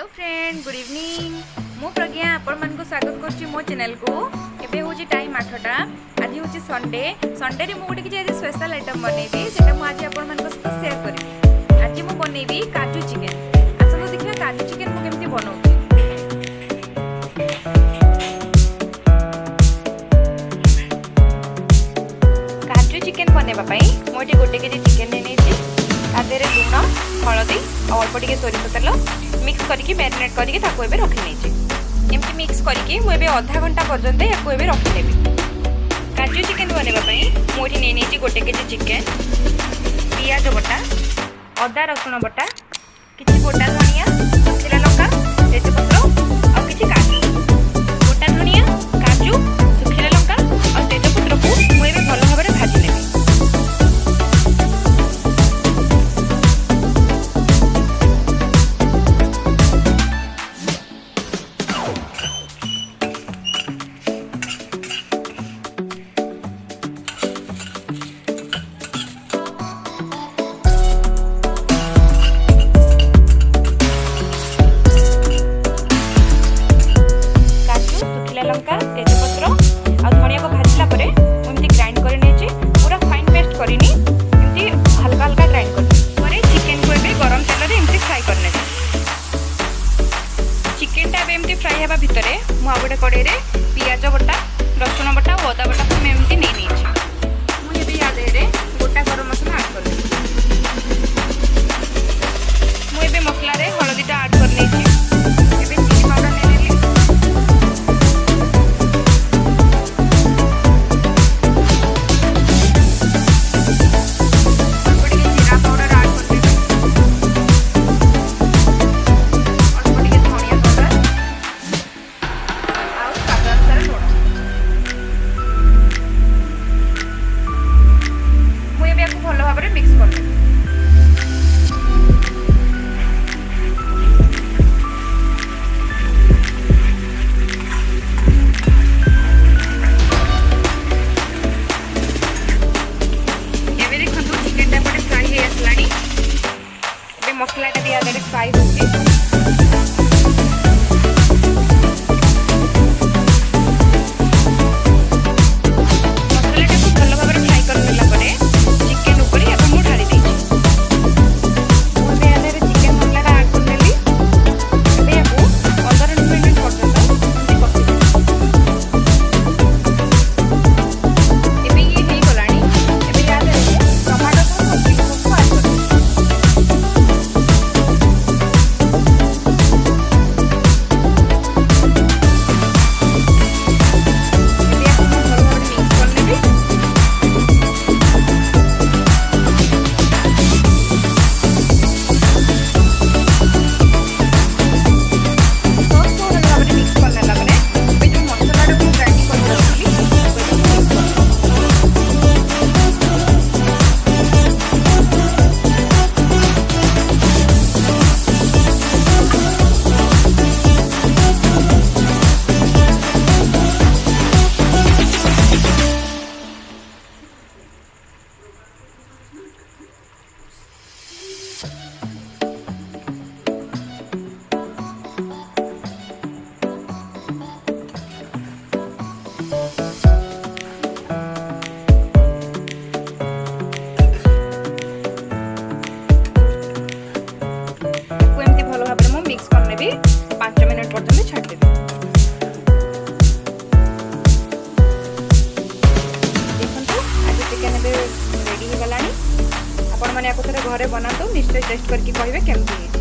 Hello friend, good evening. मु प्रज्ञा आपण मन को स्वागत करछि मो चैनल को। एबे होछि टाइम 8टा। आज होछि संडे। संडे रे मु गोटे कि आज स्पेशल आइटम बनेबी, सेटा मु आज आपण मन को साथ शेयर करबी। आज मु बनेबी काजू चिकन। आसलो देखिया काजू चिकन मु केमति बनाउछि। काजू चिकन बनेबा पई मोटी गोटे केजी चिकन ने नेछि। आदेरे लूण, हळदी और अल्प टिके सोरिष तेल मिक्स करके मैरिनेट करके ताको एबे रखि नेछि। एमति मिक्स करके मु एबे आधा घंटा पर्यंत याको एबे रखि देबी। काजू चिकन बनेबा पई मोठी ने नेछि गोटे केजी चिकन, पियाज बटा, अदा रसुण बटा, किछि गोटा धनिया, सुखिला लंका, तेजपत्र और किछि काजू। गोटा धनिया, काजू, सुखिला लंका और तेजपत्र को मु एबे भलो भाबरे भाजी नेबी। लंका तेजपत्र और धनिया को भाजला परे एमती ग्राइंड कर नेछि। पूरा फाइन पेस्ट करिनी, एमती हल्का हल्का ग्राइंड कर परे चिकन को एबे गरम तेल रे एमती फ्राई करने। चिकन टा एबे एमती फ्राई हेबा भितरे मु आ गोटे कड़े रे पियाज बटा, रसुण बटा और अदा बटा को मैं एमती नै नेछि। मु एबे या देरे गोटा गरम मसला ऐड कर देबी। मु एबे मसला रे हळदी टा ऐड कर नेछि। एबे चिली पाउडर नै नेली। भलो भाव मिक्स कर देखो चिकेन टा गोटे फ्राई हो आसलानी। मसला टा भी आगे फ्राई होची। मिक्स करने भी 5 मिनट पर्यंत छाड़ देबी। देखंतु आज चिकन एबे रेडी हो गलानी। आपण माने याको थरे घरे बनातो, निश्चय टेस्ट करके कहबे केमती।